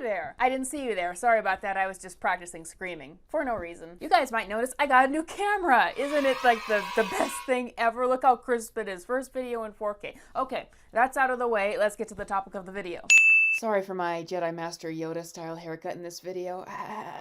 there. I didn't see you there. Sorry about that. I was just practicing screaming for no reason. You guys might notice I got a new camera. Isn't it like the best thing ever? Look how crisp it is. First video in 4K. Okay, that's out of the way. Let's get to the topic of the video. Sorry for my Jedi Master Yoda style haircut in this video.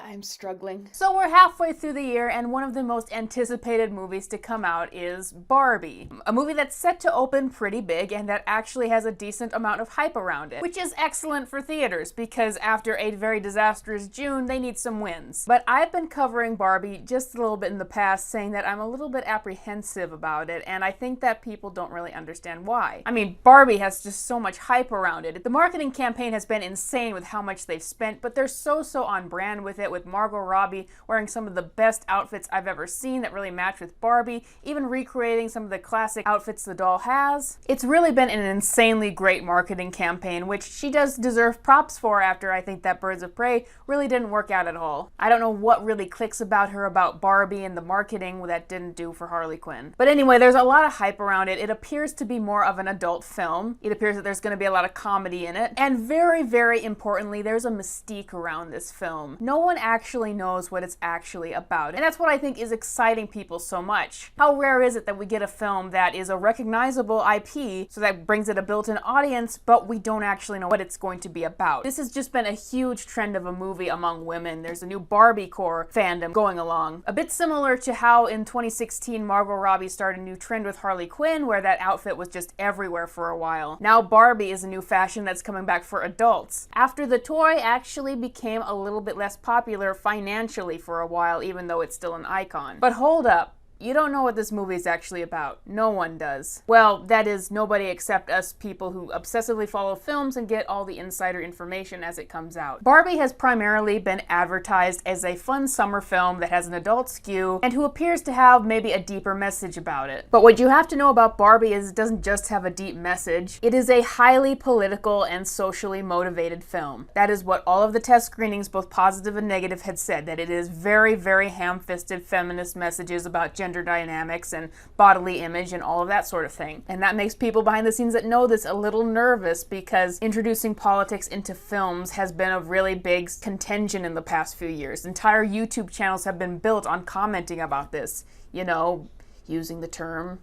I'm struggling. So we're halfway through the year and one of the most anticipated movies to come out is Barbie. A movie that's set to open pretty big and that actually has a decent amount of hype around it, which is excellent for theaters because after a very disastrous June, they need some wins. But I've been covering Barbie just a little bit in the past, saying that I'm a little bit apprehensive about it, and I think that people don't really understand why. I mean, Barbie has just so much hype around it. The marketing campaign has been insane with how much they've spent, but they're so on brand with it, with Margot Robbie wearing some of the best outfits I've ever seen that really match with Barbie, even recreating some of the classic outfits the doll has. It's really been an insanely great marketing campaign, which she does deserve props for after I think that Birds of Prey really didn't work out at all. I don't know what really clicks about her about Barbie and the marketing that didn't do for Harley Quinn. But anyway, there's a lot of hype around it. It appears to be more of an adult film. It appears that there's going to be a lot of comedy in it, and very importantly, there's a mystique around this film. No one actually knows what it's actually about, and that's what I think is exciting people so much. How rare is it that we get a film that is a recognizable IP, so that brings it a built-in audience, but we don't actually know what it's going to be about. This has just been a huge trend of a movie among women. There's a new Barbie core fandom going along. A bit similar to how in 2016 Margot Robbie started a new trend with Harley Quinn, where that outfit was just everywhere for a while. Now Barbie is a new fashion that's coming back for adults, after the toy actually became a little bit less popular financially for a while, even though it's still an icon. But hold up. You don't know what this movie is actually about. No one does. Well, that is, nobody except us people who obsessively follow films and get all the insider information as it comes out. Barbie has primarily been advertised as a fun summer film that has an adult skew and who appears to have maybe a deeper message about it. But what you have to know about Barbie is it doesn't just have a deep message. It is a highly political and socially motivated film. That is what all of the test screenings, both positive and negative, had said, that it is very ham-fisted feminist messages about gender dynamics and bodily image and all of that sort of thing. And that makes people behind the scenes that know this a little nervous, because introducing politics into films has been a really big contention in the past few years. Entire YouTube channels have been built on commenting about this, you know, using the term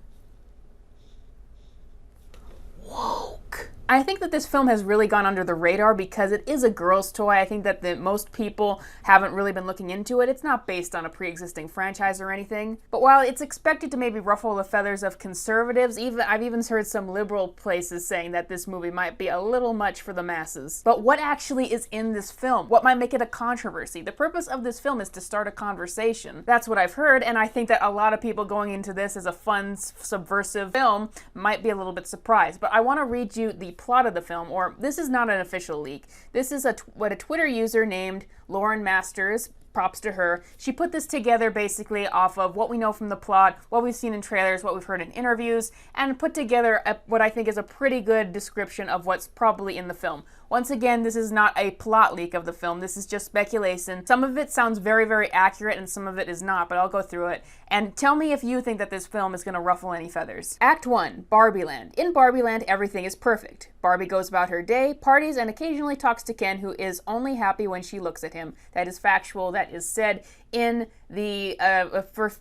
woke. I think that this film has really gone under the radar because it is a girl's toy. I think that most people haven't really been looking into it. It's not based on a pre-existing franchise or anything. But while it's expected to maybe ruffle the feathers of conservatives, I've even heard some liberal places saying that this movie might be a little much for the masses. But what actually is in this film? What might make it a controversy? The purpose of this film is to start a conversation. That's what I've heard, and I think that a lot of people going into this as a fun, subversive film might be a little bit surprised. But I want to read you the plot of the film, or this is not an official leak. This is what a Twitter user named Lauren Masters, props to her, she put this together basically off of what we know from the plot, what we've seen in trailers, what we've heard in interviews, and put together what I think is a pretty good description of what's probably in the film. Once again, this is not a plot leak of the film, this is just speculation. Some of it sounds very accurate and some of it is not, but I'll go through it. And tell me if you think that this film is going to ruffle any feathers. Act 1, Barbie Land. In Barbie Land, everything is perfect. Barbie goes about her day, parties, and occasionally talks to Ken, who is only happy when she looks at him. That is factual, that is said in the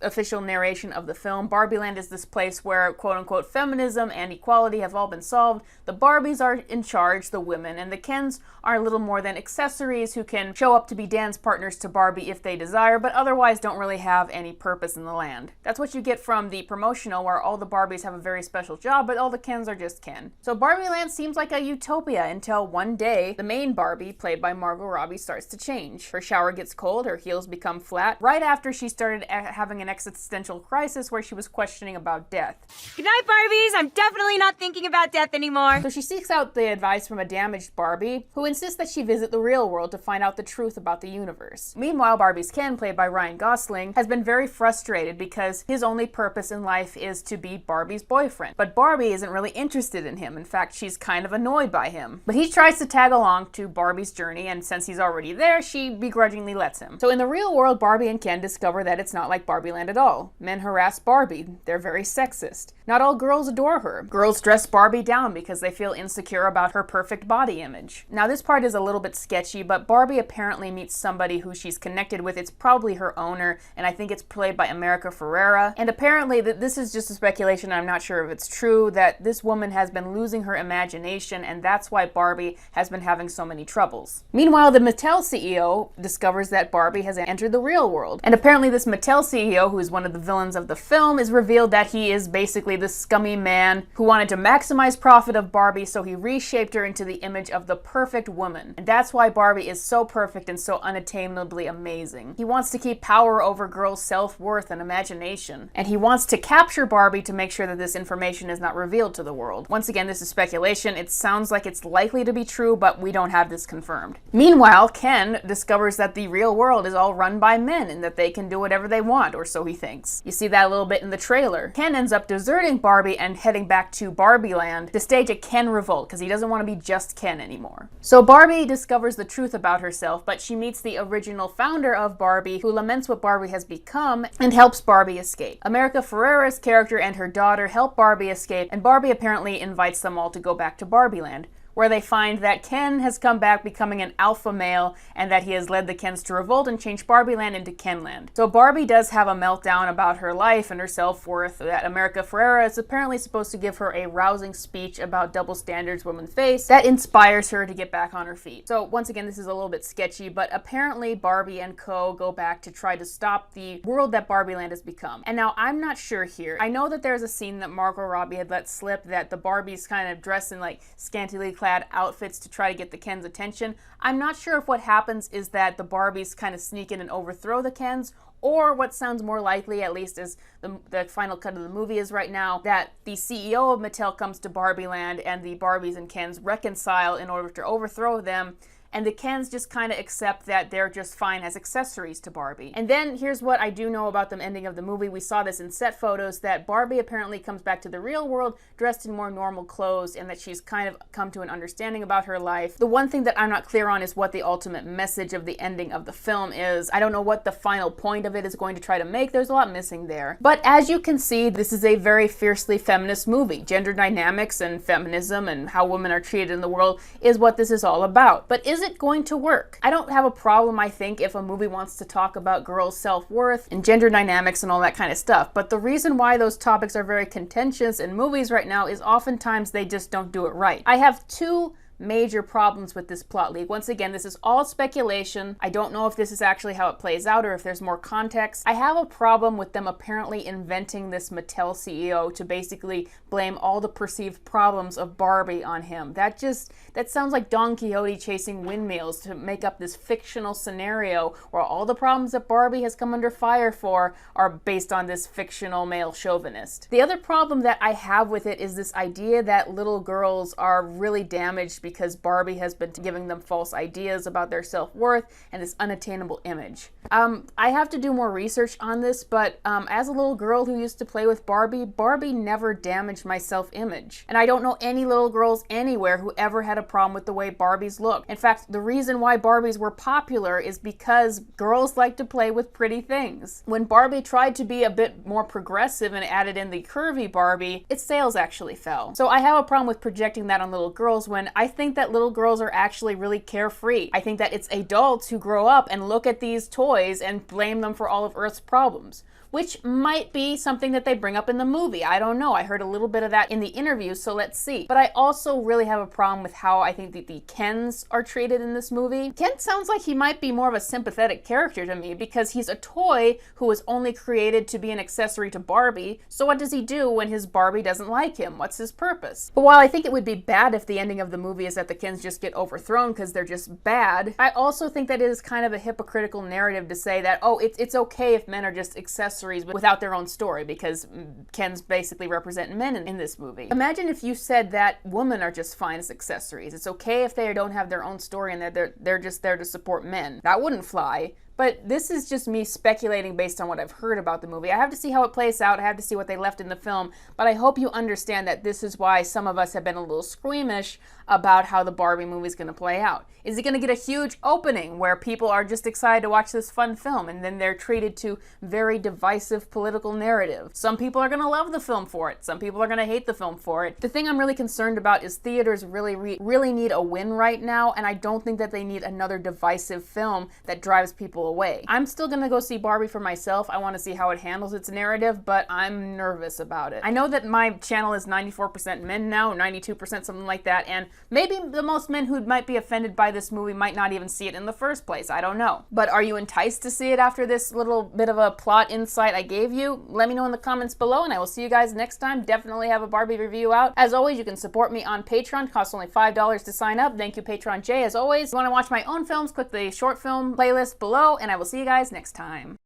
official narration of the film. Barbie Land is this place where quote-unquote feminism and equality have all been solved. The Barbies are in charge, the women, and the Kens are little more than accessories who can show up to be dance partners to Barbie if they desire, but otherwise don't really have any purpose in the land. That's what you get from the promotional, where all the Barbies have a very special job, but all the Kens are just Ken. So Barbie Land seems like a utopia until one day, the main Barbie, played by Margot Robbie, starts to change. Her shower gets cold, her heels become flat, right after she started having an existential crisis where she was questioning about death. Good night, Barbies! I'm definitely not thinking about death anymore. So she seeks out the advice from a damaged Barbie, who insists that she visit the real world to find out the truth about the universe. Meanwhile, Barbie's Ken, played by Ryan Gosling, has been very frustrated because his only purpose in life is to be Barbie's boyfriend. But Barbie isn't really interested in him. In fact, she's kind of annoyed by him. But he tries to tag along to Barbie's journey, and since he's already there, she begrudgingly lets him. So in the real world, Barbie and Ken discover that it's not like Barbie Land at all. Men harass Barbie. They're very sexist. Not all girls adore her. Girls dress Barbie down because they feel insecure about her perfect body image. Now this part is a little bit sketchy, but Barbie apparently meets somebody who she's connected with. It's probably her owner, and I think it's played by America Ferrera. And apparently this is just a speculation, I'm not sure if it's true, that this woman has been losing her imagination, and that's why Barbie has been having so many troubles. Meanwhile, the Mattel CEO discovers that Barbie has entered the real world. And apparently this Mattel CEO, who is one of the villains of the film, is revealed that he is basically this scummy man who wanted to maximize profit of Barbie, so he reshaped her into the image of the perfect woman. And that's why Barbie is so perfect and so unattainably amazing. He wants to keep power over girls' self-worth and imagination. And he wants to capture Barbie to make sure that this information is not revealed to the world. Once again, this is speculation. It sounds like it's likely to be true, but we don't have this confirmed. Meanwhile, Ken discovers that the real world is all run by men and that they can do whatever they want, or so he thinks. You see that a little bit in the trailer. Ken ends up deserting Barbie and heading back to Barbie Land to stage a Ken revolt because he doesn't want to be just Ken anymore. So Barbie discovers the truth about herself, but she meets the original founder of Barbie, who laments what Barbie has become and helps Barbie escape. America Ferrera's character and her daughter help Barbie escape, and Barbie apparently invites them all to go back to Barbie Land, where they find that Ken has come back becoming an alpha male and that he has led the Kens to revolt and change Barbie Land into Kenland. So Barbie does have a meltdown about her life and her self-worth that America Ferrera is apparently supposed to give her a rousing speech about double standards women face that inspires her to get back on her feet. So once again, this is a little bit sketchy, but apparently Barbie and co go back to try to stop the world that Barbie Land has become. And now I'm not sure here. I know that there's a scene that Margot Robbie had let slip that the Barbies kind of dress in like scantily clad outfits to try to get the Kens' attention. I'm not sure if what happens is that the Barbies kind of sneak in and overthrow the Kens, or what sounds more likely, at least as the final cut of the movie is right now, that the CEO of Mattel comes to Barbie Land and the Barbies and Kens reconcile in order to overthrow them, and the Kens just kind of accept that they're just fine as accessories to Barbie. And then here's what I do know about the ending of the movie. We saw this in set photos, that Barbie apparently comes back to the real world dressed in more normal clothes, and that she's kind of come to an understanding about her life. The one thing that I'm not clear on is what the ultimate message of the ending of the film is. I don't know what the final point of it is going to try to make. There's a lot missing there. But as you can see, this is a very fiercely feminist movie. Gender dynamics and feminism and how women are treated in the world is what this is all about. But is it going to work? I don't have a problem, I think, if a movie wants to talk about girls' self-worth and gender dynamics and all that kind of stuff. But the reason why those topics are very contentious in movies right now is oftentimes they just don't do it right. I have two major problems with this plot leak. Once again, this is all speculation. I don't know if this is actually how it plays out or if there's more context. I have a problem with them apparently inventing this Mattel CEO to basically blame all the perceived problems of Barbie on him. That sounds like Don Quixote chasing windmills to make up this fictional scenario where all the problems that Barbie has come under fire for are based on this fictional male chauvinist. The other problem that I have with it is this idea that little girls are really damaged because Barbie has been giving them false ideas about their self-worth and this unattainable image. I have to do more research on this, but as a little girl who used to play with Barbie, Barbie never damaged my self-image. And I don't know any little girls anywhere who ever had a problem with the way Barbies look. In fact, the reason why Barbies were popular is because girls like to play with pretty things. When Barbie tried to be a bit more progressive and added in the curvy Barbie, its sales actually fell. So I have a problem with projecting that on little girls when I think that little girls are actually really carefree. I think that it's adults who grow up and look at these toys and blame them for all of Earth's problems, which might be something that they bring up in the movie. I don't know. I heard a little bit of that in the interview, so let's see. But I also really have a problem with how I think that the Kens are treated in this movie. Ken sounds like he might be more of a sympathetic character to me because he's a toy who was only created to be an accessory to Barbie. So what does he do when his Barbie doesn't like him? What's his purpose? But while I think it would be bad if the ending of the movie is that the Kens just get overthrown because they're just bad, I also think that it is kind of a hypocritical narrative to say that, oh, it's okay if men are just accessories without their own story, because Kens basically represent men in this movie. Imagine if you said that women are just fine as accessories. It's okay if they don't have their own story and that they're just there to support men. That wouldn't fly. but this is just me speculating based on what I've heard about the movie. I have to see how it plays out. I have to see what they left in the film, but I hope you understand that this is why some of us have been a little squeamish about how the Barbie movie is going to play out. Is it going to get a huge opening where people are just excited to watch this fun film and then they're treated to very divisive political narrative? Some people are going to love the film for it. Some people are going to hate the film for it. The thing I'm really concerned about is theaters really need a win right now, and I don't think that they need another divisive film that drives people away. I'm still going to go see Barbie for myself. I want to see how it handles its narrative, but I'm nervous about it. I know that my channel is 94% men now, 92%, something like that, and maybe the most men who might be offended by this movie might not even see it in the first place. I don't know. But are you enticed to see it after this little bit of a plot insight I gave you? Let me know in the comments below, and I will see you guys next time. Definitely have a Barbie review out. As always, you can support me on Patreon. It costs only $5 to sign up. Thank you, Patreon J. As always, if you want to watch my own films, click the short film playlist below, and I will see you guys next time.